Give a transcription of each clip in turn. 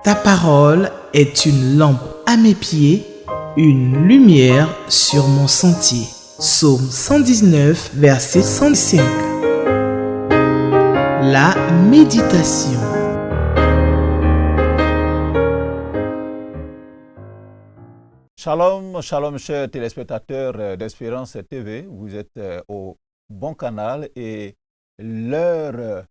Ta parole est une lampe à mes pieds, une lumière sur mon sentier. Psaume 119, verset 105. La méditation. Shalom, shalom chers téléspectateurs d'Espérance TV, vous êtes au bon canal et l'heure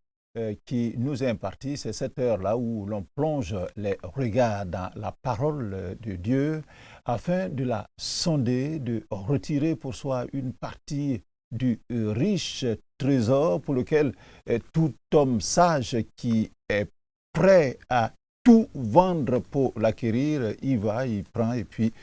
qui nous est impartie, c'est cette heure-là où l'on plonge les regards dans la parole de Dieu afin de la sonder, de retirer pour soi une partie du riche trésor pour lequel tout homme sage qui est prêt à tout vendre pour l'acquérir, il va, il prend et puis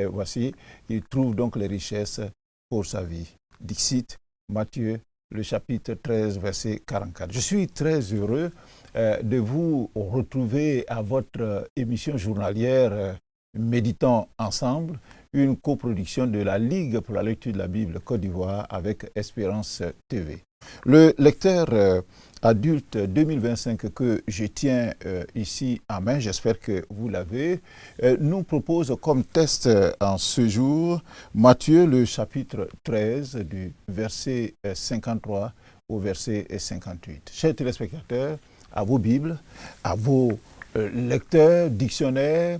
voici, il trouve donc les richesses pour sa vie. Dixit, Matthieu, le chapitre 13, verset 44. Je suis très heureux de vous retrouver à votre émission journalière Méditons ensemble, une coproduction de la Ligue pour la lecture de la Bible Côte d'Ivoire avec Espérance TV. Le lecteur adulte 2025 que je tiens ici en main, j'espère que vous l'avez, nous propose comme test en ce jour Matthieu le chapitre 13 du verset 53 au verset 58. Chers téléspectateurs, à vos Bibles, à vos lecteurs, dictionnaires,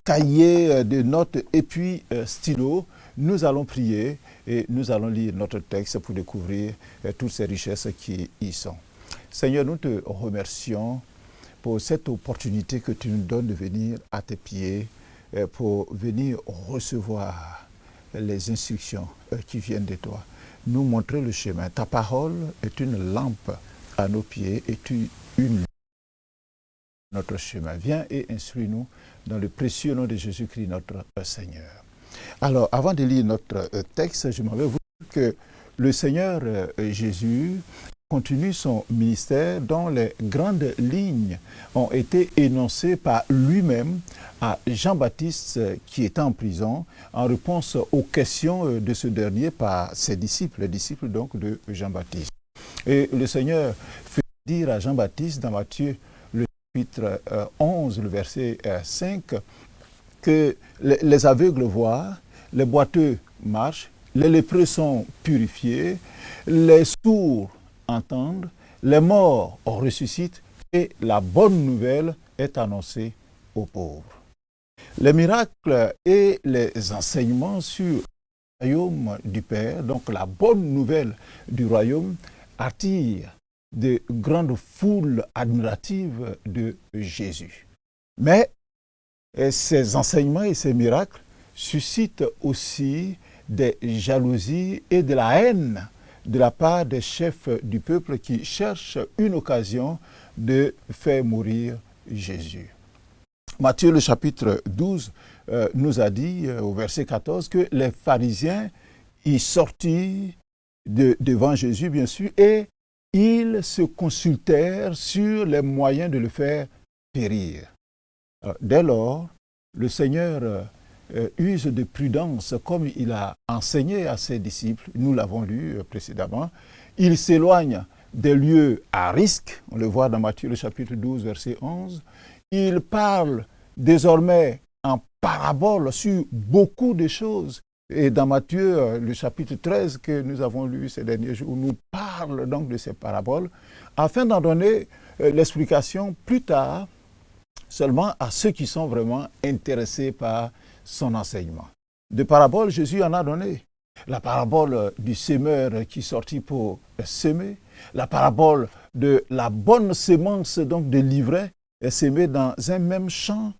cahiers de notes et puis stylos, nous allons prier et nous allons lire notre texte pour découvrir toutes ces richesses qui y sont. Seigneur, nous te remercions pour cette opportunité que tu nous donnes de venir à tes pieds pour venir recevoir les instructions qui viennent de toi. Nous montrer le chemin. Ta parole est une lampe à nos pieds et tu une notre chemin. Viens et instruis-nous dans le précieux nom de Jésus-Christ, notre Seigneur. Alors, avant de lire notre texte, je m'en vais vous dire que le Seigneur Jésus continue son ministère dont les grandes lignes ont été énoncées par lui-même à Jean-Baptiste qui était en prison en réponse aux questions de ce dernier par ses disciples, les disciples donc de Jean-Baptiste. Et le Seigneur fait dire à Jean-Baptiste dans Matthieu le chapitre 11, le verset 5, que les aveugles voient, les boiteux marchent, les lépreux sont purifiés, les sourds entendent, les morts ressuscitent et la bonne nouvelle est annoncée aux pauvres. Les miracles et les enseignements sur le royaume du Père, donc la bonne nouvelle du royaume, attirent de grandes foules admiratives de Jésus. Mais ces enseignements et ces miracles suscitent aussi des jalousies et de la haine de la part des chefs du peuple qui cherchent une occasion de faire mourir Jésus. Matthieu, le chapitre 12, nous a dit au verset 14 que les pharisiens y sortirent devant Jésus, bien sûr, et ils se consultèrent sur les moyens de le faire périr. Dès lors, le Seigneur use de prudence comme il a enseigné à ses disciples, nous l'avons lu précédemment. Il s'éloigne des lieux à risque, on le voit dans Matthieu le chapitre 12, verset 11. Il parle désormais en parabole sur beaucoup de choses. Et dans Matthieu, le chapitre 13 que nous avons lu ces derniers jours, nous parle donc de ces paraboles, afin d'en donner l'explication plus tard, seulement à ceux qui sont vraiment intéressés par son enseignement. De paraboles, Jésus en a donné. La parabole du semeur qui sortit pour semer, la parabole de la bonne sémence donc de l'ivraie semée dans un même champ,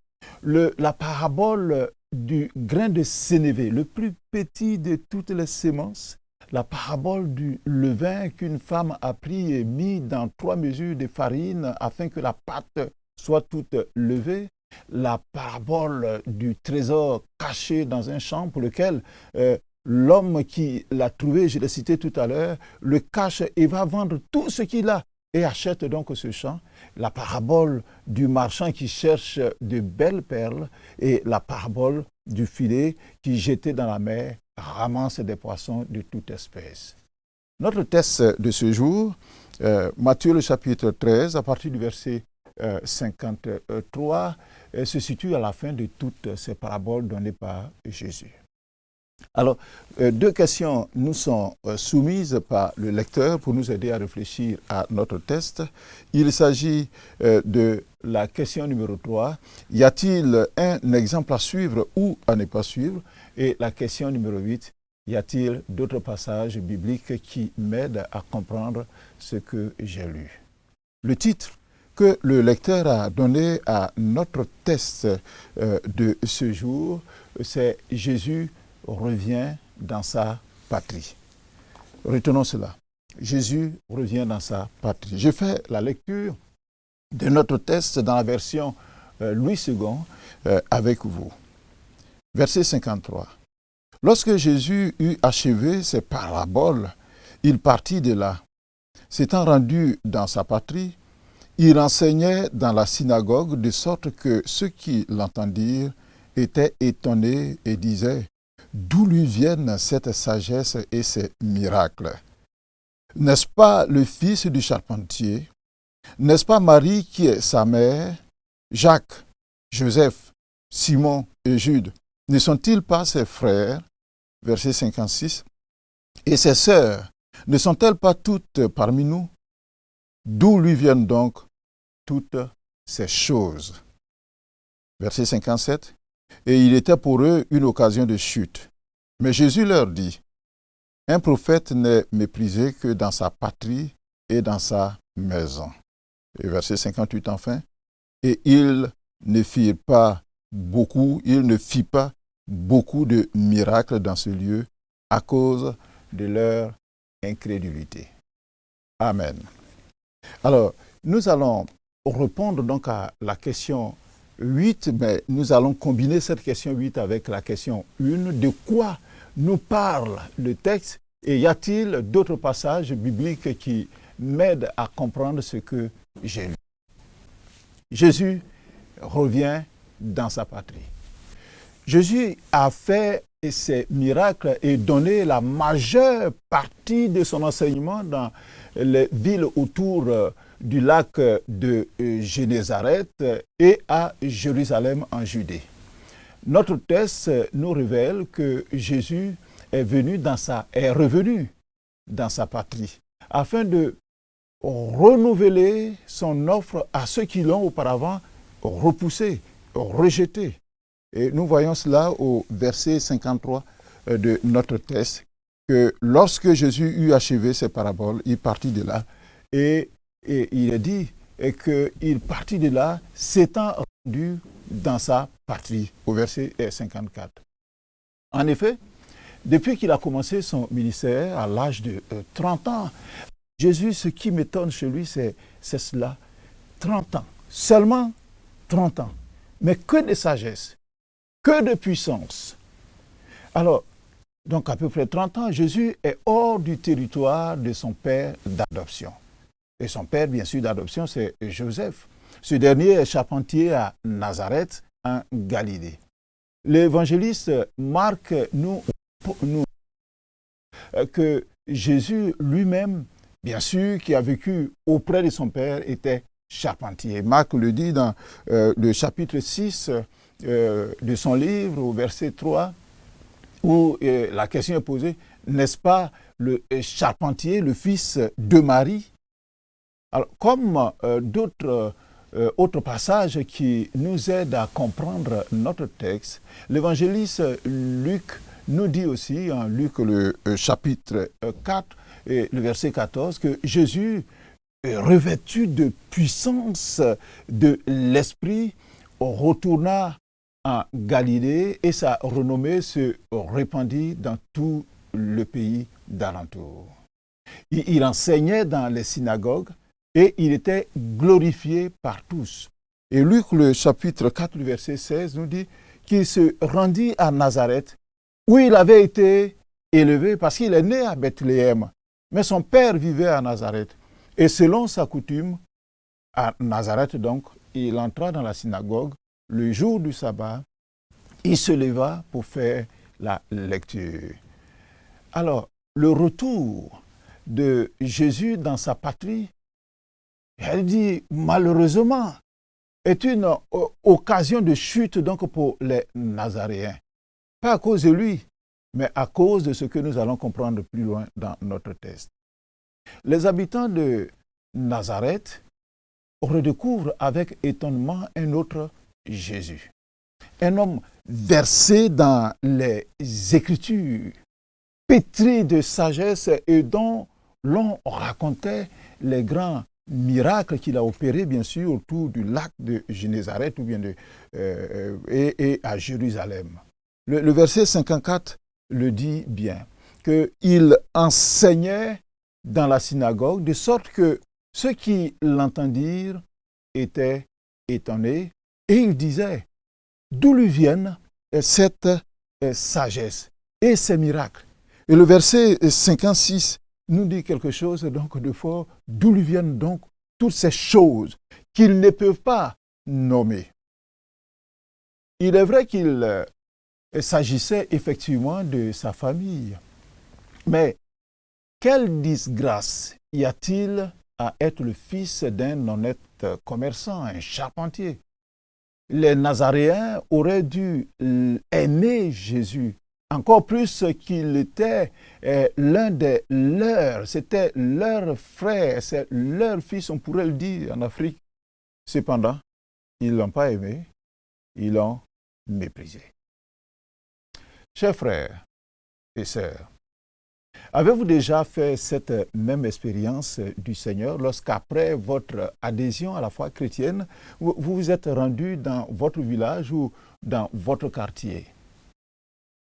la parabole du grain de sénévé, le plus petit de toutes les semences, la parabole du levain qu'une femme a pris et mis dans 3 mesures de farine afin que la pâte soit toute levée, la parabole du trésor caché dans un champ pour lequel l'homme qui l'a trouvé, je l'ai cité tout à l'heure, le cache et va vendre tout ce qu'il a et achète donc ce champ, la parabole du marchand qui cherche de belles perles et la parabole du filet qui, jeté dans la mer, ramasse des poissons de toute espèce. Notre texte de ce jour, Matthieu le chapitre 13, à partir du verset 53 se situe à la fin de toutes ces paraboles données par Jésus. Alors, deux questions nous sont soumises par le lecteur pour nous aider à réfléchir à notre texte. Il s'agit de la question numéro 3. Y a-t-il un exemple à suivre ou à ne pas suivre? Et la question numéro 8. Y a-t-il d'autres passages bibliques qui m'aident à comprendre ce que j'ai lu? Le titre que le lecteur a donné à notre texte de ce jour, c'est « Jésus revient dans sa patrie ». Retenons cela. Jésus revient dans sa patrie. Je fais la lecture de notre texte dans la version Louis II avec vous. Verset 53. Lorsque Jésus eut achevé ses paraboles, il partit de là. S'étant rendu dans sa patrie, il enseignait dans la synagogue de sorte que ceux qui l'entendirent étaient étonnés et disaient « D'où lui viennent cette sagesse et ces miracles? N'est-ce pas le fils du charpentier? N'est-ce pas Marie qui est sa mère? Jacques, Joseph, Simon et Jude, ne sont-ils pas ses frères ?» Verset 56. « Et ses sœurs, ne sont-elles pas toutes parmi nous? D'où lui viennent donc toutes ces choses? » Verset 57. « Et il était pour eux une occasion de chute. Mais Jésus leur dit, « Un prophète n'est méprisé que dans sa patrie et dans sa maison. » Et verset 58 enfin. « Et il ne fit pas beaucoup de miracles dans ce lieu à cause de leur incrédulité. » Amen. Alors, nous allons répondre donc à la question 8, mais nous allons combiner cette question 8 avec la question 1. De quoi nous parle le texte et y a-t-il d'autres passages bibliques qui m'aident à comprendre ce que j'ai lu? Jésus revient dans sa patrie. Jésus a fait ses miracles et donné la majeure partie de son enseignement dans les villes autour du lac de Génézareth et à Jérusalem en Judée. Notre texte nous révèle que Jésus est revenu dans sa patrie afin de renouveler son offre à ceux qui l'ont auparavant repoussé, rejeté. Et nous voyons cela au verset 53 de notre texte, que lorsque Jésus eut achevé ses paraboles, il partit de là et il est dit qu'il partit de là s'étant rendu dans sa patrie, au verset 54. En effet, depuis qu'il a commencé son ministère à l'âge de 30 ans, Jésus, ce qui m'étonne chez lui, c'est cela. 30 ans, seulement 30 ans, mais que de sagesse, que de puissance. Alors, donc à peu près 30 ans, Jésus est hors du territoire de son père d'adoption. Et son père, bien sûr, d'adoption, c'est Joseph. Ce dernier est charpentier à Nazareth, en Galilée. L'évangéliste Marc nous que Jésus lui-même, bien sûr, qui a vécu auprès de son père, était charpentier. Marc le dit dans le chapitre 6 de son livre, au verset 3, où la question est posée, n'est-ce pas le charpentier, le fils de Marie? Alors, comme d'autres autres passages qui nous aident à comprendre notre texte, l'évangéliste Luc nous dit aussi, en Luc le chapitre 4 et le verset 14, que Jésus, revêtu de puissance de l'Esprit, retourna en Galilée et sa renommée se répandit dans tout le pays d'alentour. Il enseignait dans les synagogues et il était glorifié par tous. Et Luc, le chapitre 4, le verset 16, nous dit qu'il se rendit à Nazareth, où il avait été élevé, parce qu'il est né à Bethléem. Mais son père vivait à Nazareth. Et selon sa coutume, à Nazareth donc, il entra dans la synagogue le jour du sabbat. Il se leva pour faire la lecture. Alors, le retour de Jésus dans sa patrie, elle dit malheureusement, est une occasion de chute donc pour les Nazaréens. Pas à cause de lui, mais à cause de ce que nous allons comprendre plus loin dans notre texte. Les habitants de Nazareth redécouvrent avec étonnement un autre Jésus. Un homme versé dans les Écritures, pétri de sagesse et dont l'on racontait les grands miracles qu'il a opérés, bien sûr, autour du lac de Génézareth ou bien et à Jérusalem. Le verset 54 le dit bien, qu'il enseignait dans la synagogue, de sorte que ceux qui l'entendirent étaient étonnés, et ils disaient, d'où lui viennent cette sagesse et ces miracles. Et le verset 56 nous dit quelque chose donc de fort, d'où lui viennent donc toutes ces choses qu'ils ne peuvent pas nommer. Il est vrai qu'il s'agissait effectivement de sa famille, mais quelle disgrâce y a-t-il à être le fils d'un honnête commerçant, un charpentier? Les Nazaréens auraient dû aimer Jésus, encore plus qu'il était l'un des leurs, c'était leur frère, c'est leur fils, on pourrait le dire en Afrique. Cependant, ils ne l'ont pas aimé, ils l'ont méprisé. Chers frères et sœurs, avez-vous déjà fait cette même expérience du Seigneur lorsqu'après votre adhésion à la foi chrétienne, vous vous êtes rendu dans votre village ou dans votre quartier?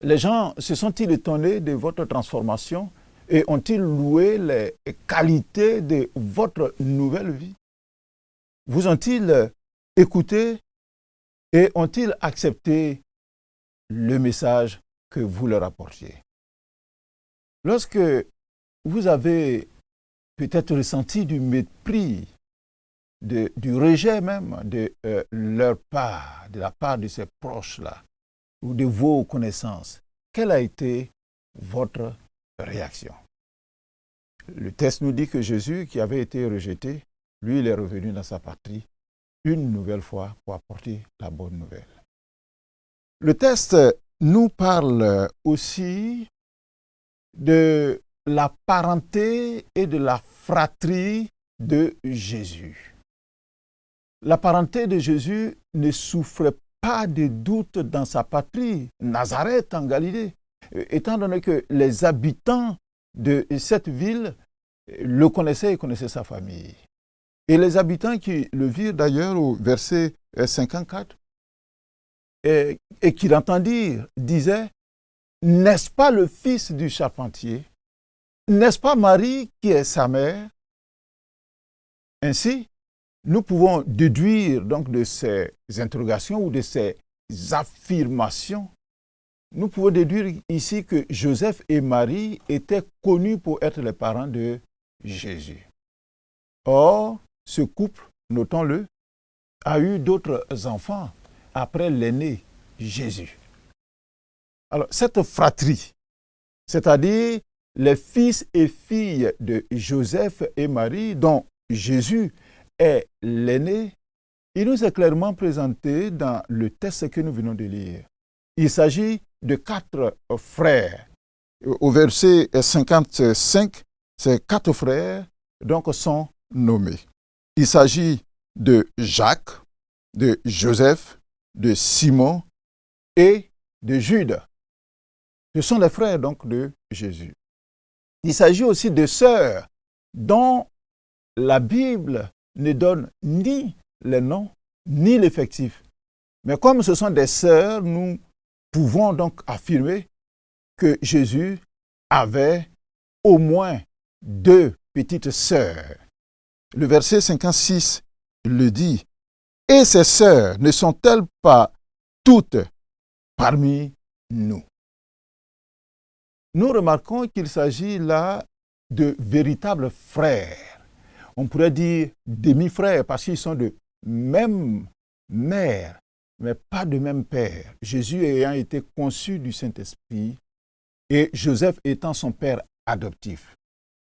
Les gens se sont-ils étonnés de votre transformation et ont-ils loué les qualités de votre nouvelle vie? Vous ont-ils écouté et ont-ils accepté le message que vous leur apportiez? Lorsque vous avez peut-être ressenti du mépris, du rejet même de leur part, de la part de ces proches-là, ou de vos connaissances, quelle a été votre réaction? Le texte nous dit que Jésus, qui avait été rejeté, lui, il est revenu dans sa patrie une nouvelle fois pour apporter la bonne nouvelle. Le texte nous parle aussi de la parenté et de la fratrie de Jésus. La parenté de Jésus ne souffrait pas de doute dans sa patrie, Nazareth en Galilée, étant donné que les habitants de cette ville le connaissaient et connaissaient sa famille. Et les habitants qui le virent d'ailleurs au verset 54 et qui l'entendirent disaient, n'est-ce pas le fils du charpentier? N'est-ce pas Marie qui est sa mère? Ainsi, nous pouvons déduire donc de ces interrogations ou de ces affirmations, nous pouvons déduire ici que Joseph et Marie étaient connus pour être les parents de Jésus. Or, ce couple, notons-le, a eu d'autres enfants après l'aîné Jésus. Alors, cette fratrie, c'est-à-dire les fils et filles de Joseph et Marie, dont Jésus est l'aîné, il nous est clairement présenté dans le texte que nous venons de lire. Il s'agit de 4 frères. Au verset 55, ces 4 frères donc sont nommés. Il s'agit de Jacques, de Joseph, de Simon et de Jude. Ce sont les frères donc de Jésus. Il s'agit aussi de sœurs dont la Bible ne donne ni les noms ni l'effectif. Mais comme ce sont des sœurs, nous pouvons donc affirmer que Jésus avait au moins 2 petites sœurs. Le verset 56 le dit. Et ces sœurs ne sont-elles pas toutes parmi nous? Nous remarquons qu'il s'agit là de véritables frères. On pourrait dire demi-frères parce qu'ils sont de même mère, mais pas de même père. Jésus ayant été conçu du Saint-Esprit et Joseph étant son père adoptif.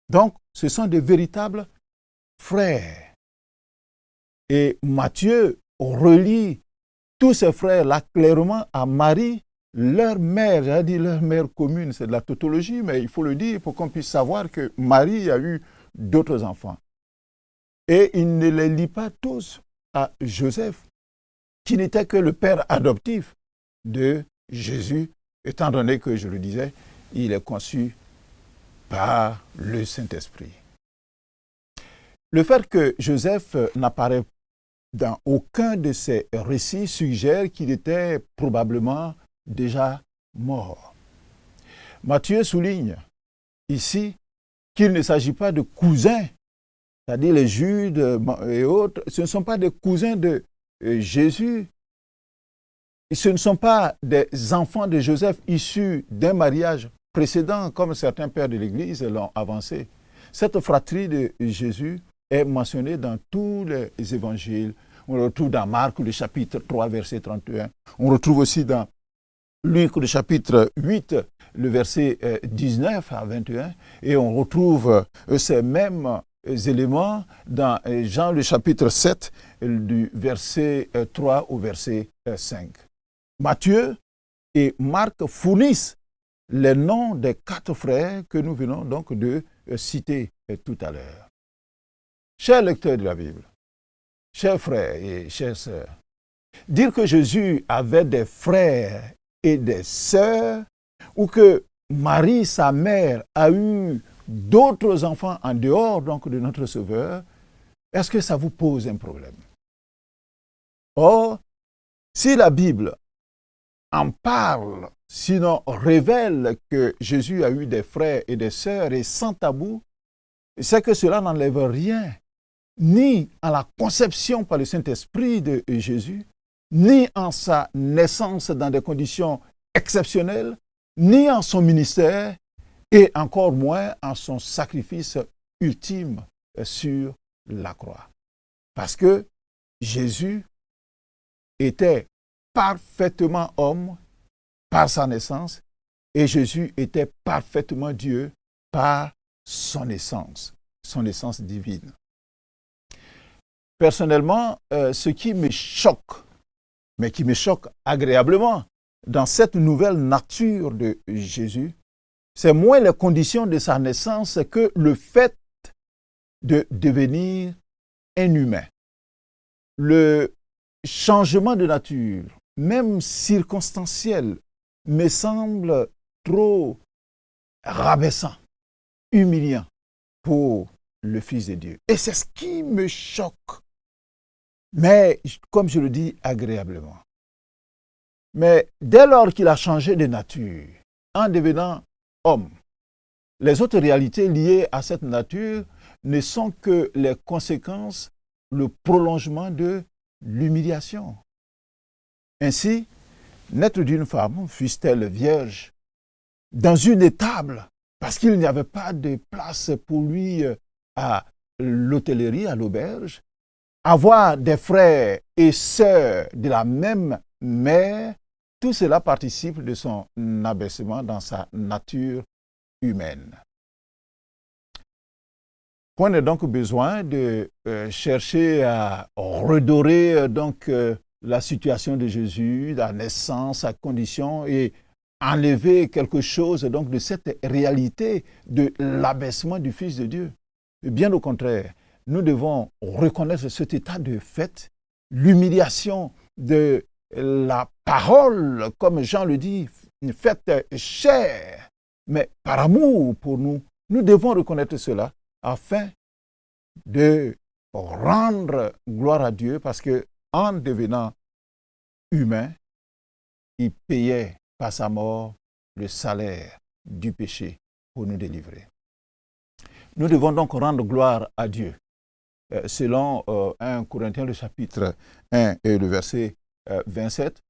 Donc, ce sont de véritables frères. Et Matthieu relie tous ses frères là clairement à Marie, leur mère, j'ai dit leur mère commune, c'est de la tautologie, mais il faut le dire pour qu'on puisse savoir que Marie a eu d'autres enfants. Et il ne les lie pas tous à Joseph, qui n'était que le père adoptif de Jésus, étant donné que, je le disais, il est conçu par le Saint-Esprit. Le fait que Joseph n'apparaît dans aucun de ces récits suggère qu'il était probablement déjà mort. Matthieu souligne ici qu'il ne s'agit pas de cousins, c'est-à-dire les Judes et autres, ce ne sont pas des cousins de Jésus, ce ne sont pas des enfants de Joseph issus d'un mariage précédent, comme certains pères de l'Église l'ont avancé. Cette fratrie de Jésus est mentionnée dans tous les évangiles. On le retrouve dans Marc, le chapitre 3, verset 31. On retrouve aussi dans Luc, le chapitre 8, le verset 19 à 21. Et on retrouve ces mêmes éléments dans Jean, le chapitre 7, du verset 3 au verset 5. Matthieu et Marc fournissent les noms des 4 frères que nous venons donc de citer tout à l'heure. Chers lecteurs de la Bible, chers frères et chères sœurs, dire que Jésus avait des frères et des sœurs, ou que Marie, sa mère, a eu d'autres enfants en dehors donc de notre Sauveur, est-ce que ça vous pose un problème? Or, si la Bible en parle, sinon révèle que Jésus a eu des frères et des sœurs et sans tabou, c'est que cela n'enlève rien, ni à la conception par le Saint-Esprit de Jésus, ni en sa naissance dans des conditions exceptionnelles, ni en son ministère, et encore moins en son sacrifice ultime sur la croix. Parce que Jésus était parfaitement homme par sa naissance, et Jésus était parfaitement Dieu par son naissance divine. Personnellement, ce qui me choque, mais qui me choque agréablement dans cette nouvelle nature de Jésus, c'est moins les conditions de sa naissance que le fait de devenir un humain. Le changement de nature, même circonstanciel, me semble trop rabaissant, humiliant pour le Fils de Dieu. Et c'est ce qui me choque. Mais, comme je le dis, agréablement. Mais dès lors qu'il a changé de nature, en devenant homme, les autres réalités liées à cette nature ne sont que les conséquences, le prolongement de l'humiliation. Ainsi, naître d'une femme, fût-elle vierge, dans une étable, parce qu'il n'y avait pas de place pour lui à l'hôtellerie, à l'auberge, avoir des frères et sœurs de la même mère, tout cela participe de son abaissement dans sa nature humaine. Point n'est donc besoin de chercher à redorer la situation de Jésus, la naissance, sa condition, et enlever quelque chose donc de cette réalité de l'abaissement du Fils de Dieu. Et bien au contraire, nous devons reconnaître cet état de fait, l'humiliation de la parole, comme Jean le dit, faite chair, mais par amour pour nous. Nous devons reconnaître cela afin de rendre gloire à Dieu, parce que en devenant humain, il payait par sa mort le salaire du péché pour nous délivrer. Nous devons donc rendre gloire à Dieu. Selon 1 Corinthiens, le chapitre 1 et le verset 27,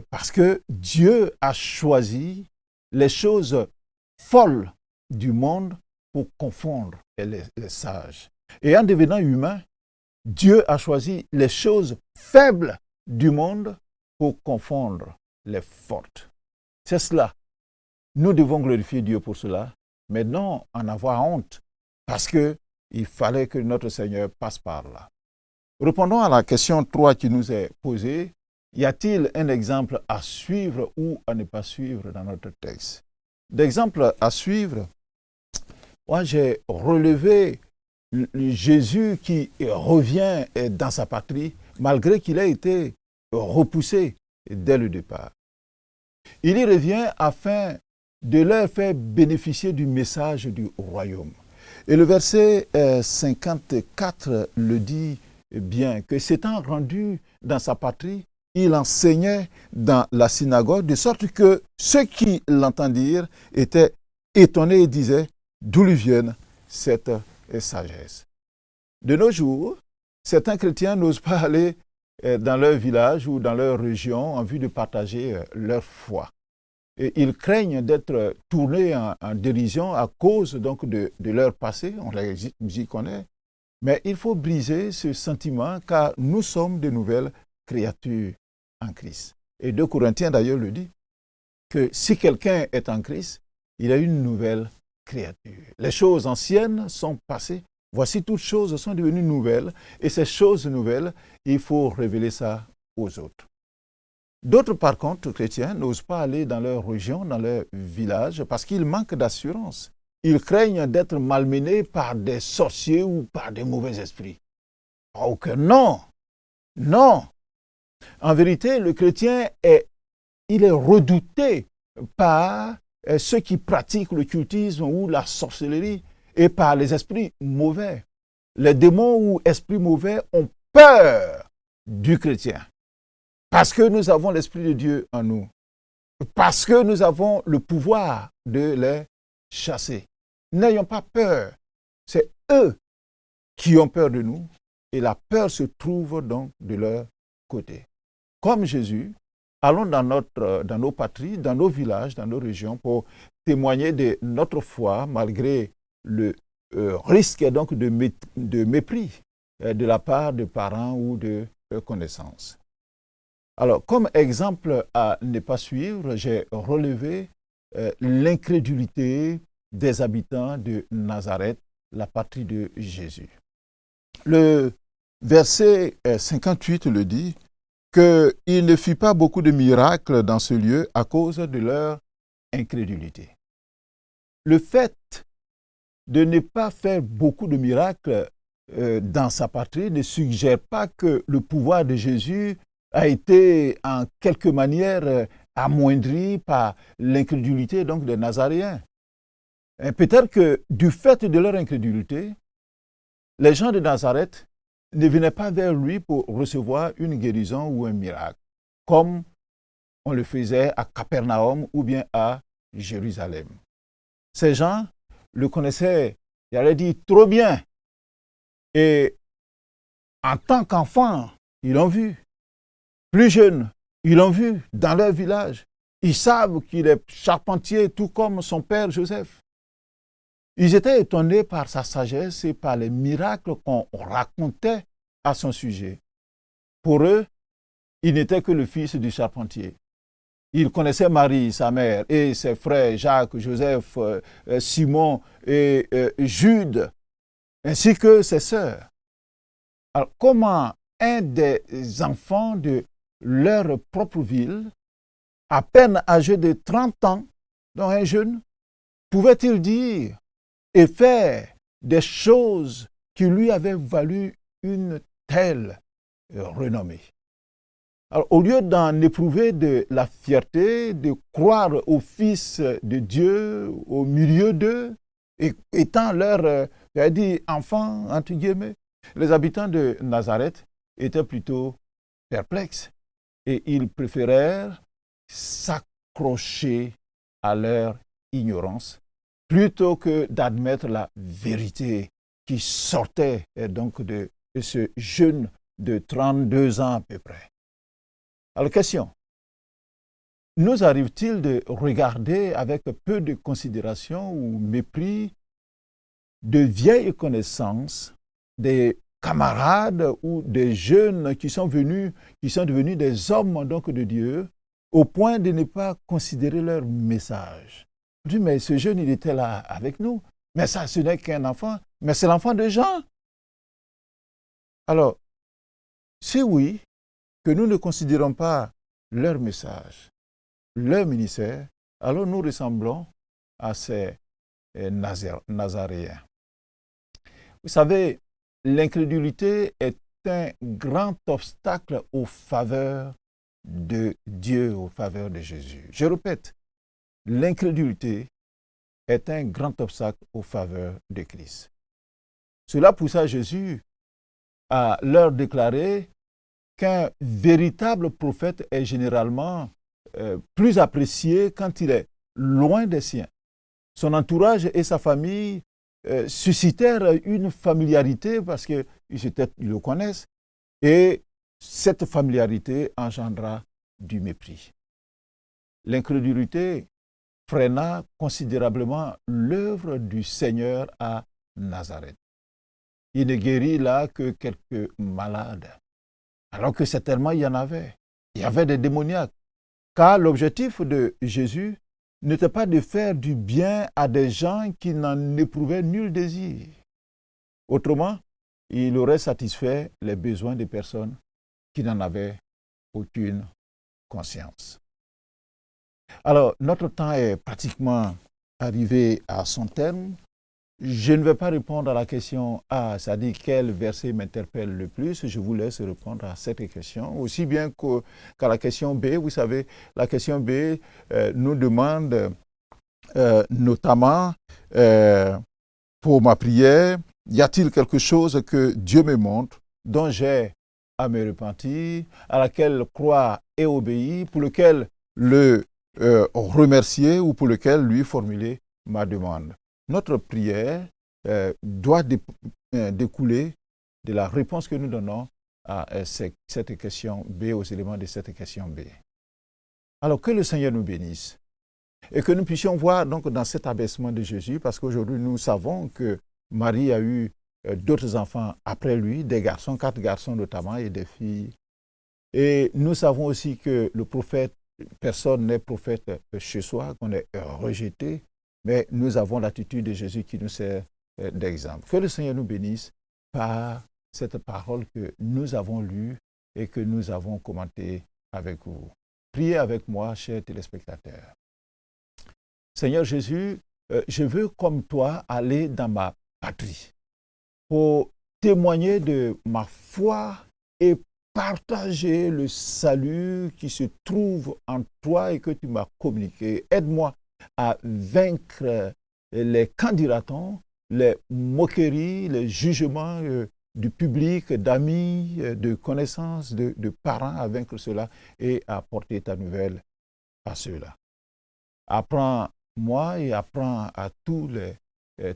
parce que Dieu a choisi les choses folles du monde pour confondre les sages. Et en devenant humain, Dieu a choisi les choses faibles du monde pour confondre les fortes. C'est cela. Nous devons glorifier Dieu pour cela, mais non en avoir honte, parce qu'il fallait que notre Seigneur passe par là. Répondons à la question 3 qui nous est posée. Y a-t-il un exemple à suivre ou à ne pas suivre dans notre texte? D'exemple à suivre, moi j'ai relevé Jésus qui revient dans sa patrie malgré qu'il ait été repoussé dès le départ. Il y revient afin de leur faire bénéficier du message du royaume. Et le verset 54 le dit bien, que s'étant rendu dans sa patrie, il enseignait dans la synagogue, de sorte que ceux qui l'entendirent étaient étonnés et disaient d'où lui viennent cette sagesse. De nos jours, certains chrétiens n'osent pas aller dans leur village ou dans leur région en vue de partager leur foi. Et ils craignent d'être tournés en dérision à cause donc de leur passé, on les y connaît. Mais il faut briser ce sentiment car nous sommes de nouvelles créatures en Christ. Et 2 Corinthiens d'ailleurs le dit, que si quelqu'un est en Christ, il a une nouvelle créature. Les choses anciennes sont passées, voici toutes choses sont devenues nouvelles, et ces choses nouvelles, il faut révéler ça aux autres. D'autres, par contre, chrétiens, n'osent pas aller dans leur région, dans leur village, parce qu'ils manquent d'assurance. Ils craignent d'être malmenés par des sorciers ou par des mauvais esprits. Oh que non! Non! En vérité, le chrétien il est redouté par ceux qui pratiquent le cultisme ou la sorcellerie et par les esprits mauvais. Les démons ou esprits mauvais ont peur du chrétien. Parce que nous avons l'Esprit de Dieu en nous. Parce que nous avons le pouvoir de les chasser. N'ayons pas peur. C'est eux qui ont peur de nous et la peur se trouve donc de leur côté. Comme Jésus, allons dans nos patries, dans nos villages, dans nos régions pour témoigner de notre foi malgré le risque donc de mépris de la part de parents ou de connaissances. Alors, comme exemple à ne pas suivre, j'ai relevé l'incrédulité des habitants de Nazareth, la patrie de Jésus. Le verset 58 le dit, qu'il ne fit pas beaucoup de miracles dans ce lieu à cause de leur incrédulité. Le fait de ne pas faire beaucoup de miracles dans sa patrie ne suggère pas que le pouvoir de Jésus a été en quelque manière amoindri par l'incrédulité donc des Nazaréens. Et peut-être que du fait de leur incrédulité, les gens de Nazareth ne venaient pas vers lui pour recevoir une guérison ou un miracle, comme on le faisait à Capernaum ou bien à Jérusalem. Ces gens le connaissaient, il allait dire, trop bien. Et en tant qu'enfant, ils l'ont vu. Plus jeunes, ils l'ont vu dans leur village. Ils savent qu'il est charpentier, tout comme son père Joseph. Ils étaient étonnés par sa sagesse et par les miracles qu'on racontait à son sujet. Pour eux, il n'était que le fils du charpentier. Ils connaissaient Marie, sa mère, et ses frères Jacques, Joseph, Simon et Jude, ainsi que ses sœurs. Alors, comment un des enfants de leur propre ville, à peine âgé de 30 ans, donc un jeune, pouvait-il dire et faire des choses qui lui avaient valu une telle renommée? Alors, au lieu d'en éprouver de la fierté, de croire au Fils de Dieu au milieu d'eux, et étant leur, enfants, entre guillemets, les habitants de Nazareth étaient plutôt perplexes et ils préférèrent s'accrocher à leur ignorance plutôt que d'admettre la vérité qui sortait donc de ce jeune de 32 ans à peu près. Alors, question. Nous arrive-t-il de regarder avec peu de considération ou mépris de vieilles connaissances, des camarades ou des jeunes qui sont devenus des hommes donc de Dieu, au point de ne pas considérer leur message? Je dis, mais ce jeune, il était là avec nous. Mais ça, ce n'est qu'un enfant. Mais c'est l'enfant de Jean. Alors, Si oui, que nous ne considérons pas leur message, leur ministère, alors nous ressemblons à ces Nazaréens. Vous savez, l'incrédulité est un grand obstacle aux faveurs de Dieu, aux faveurs de Jésus. Je répète, l'incrédulité est un grand obstacle aux faveurs de Christ. Cela poussa Jésus à leur déclarer qu'un véritable prophète est généralement plus apprécié quand il est loin des siens. Son entourage et sa famille suscitèrent une familiarité parce qu'ils le connaissent, et cette familiarité engendra du mépris. L'incrédulité freina considérablement l'œuvre du Seigneur à Nazareth. Il ne guérit là que quelques malades, alors que certainement il y en avait. Il y avait des démoniaques, car l'objectif de Jésus n'était pas de faire du bien à des gens qui n'en éprouvaient nul désir. Autrement, il aurait satisfait les besoins des personnes qui n'en avaient aucune conscience. Alors, notre temps est pratiquement arrivé à son terme. Je ne vais pas répondre à la question A, c'est-à-dire quel verset m'interpelle le plus. Je vous laisse répondre à cette question, aussi bien qu'à la question B. Vous savez, la question B nous demande notamment, pour ma prière, y a-t-il quelque chose que Dieu me montre, dont j'ai à me repentir, à laquelle croire et obéir, pour lequel le remercier ou pour lequel lui formuler ma demande. Notre prière doit découler de la réponse que nous donnons à cette question B, aux éléments de cette question B. Alors que le Seigneur nous bénisse et que nous puissions voir donc dans cet abaissement de Jésus, parce qu'aujourd'hui nous savons que Marie a eu d'autres enfants après lui, des garçons, 4 garçons notamment et des filles. Et nous savons aussi que le prophète, personne n'est prophète chez soi, qu'on est rejeté. Mais nous avons l'attitude de Jésus qui nous sert d'exemple. Que le Seigneur nous bénisse par cette parole que nous avons lue et que nous avons commentée avec vous. Priez avec moi, chers téléspectateurs. Seigneur Jésus, je veux comme toi aller dans ma patrie pour témoigner de ma foi et partager le salut qui se trouve en toi et que tu m'as communiqué. Aide-moi à vaincre les candidatons, les moqueries, les jugements du public, d'amis, de connaissances, de parents, à vaincre cela et à porter ta nouvelle à ceux-là. Apprends-moi et apprends à tous les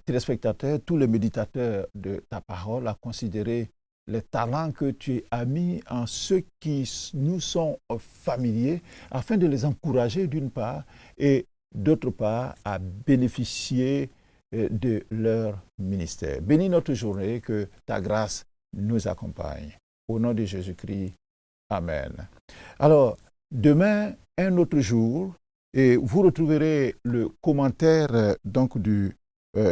téléspectateurs, tous les méditateurs de ta parole à considérer les talents que tu as mis en ceux qui nous sont familiers, afin de les encourager d'une part et d'autre part à bénéficier de leur ministère. Bénis notre journée, que ta grâce nous accompagne. Au nom de Jésus-Christ, Amen. Alors, demain, un autre jour, et vous retrouverez le commentaire donc du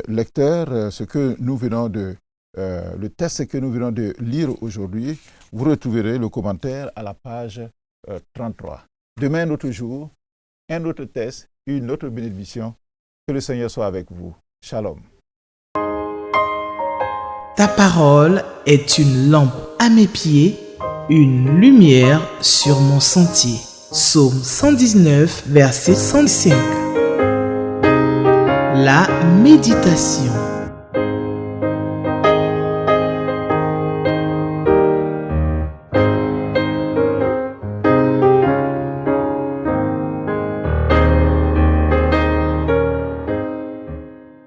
lecteur, ce que nous venons de le texte que nous venons de lire aujourd'hui. Vous retrouverez le commentaire à la page 33. Demain, un autre jour, un autre texte, une autre bénédiction. Que le Seigneur soit avec vous. Shalom. Ta parole est une lampe à mes pieds, une lumière sur mon sentier. Psaume 119, verset 105. La méditation.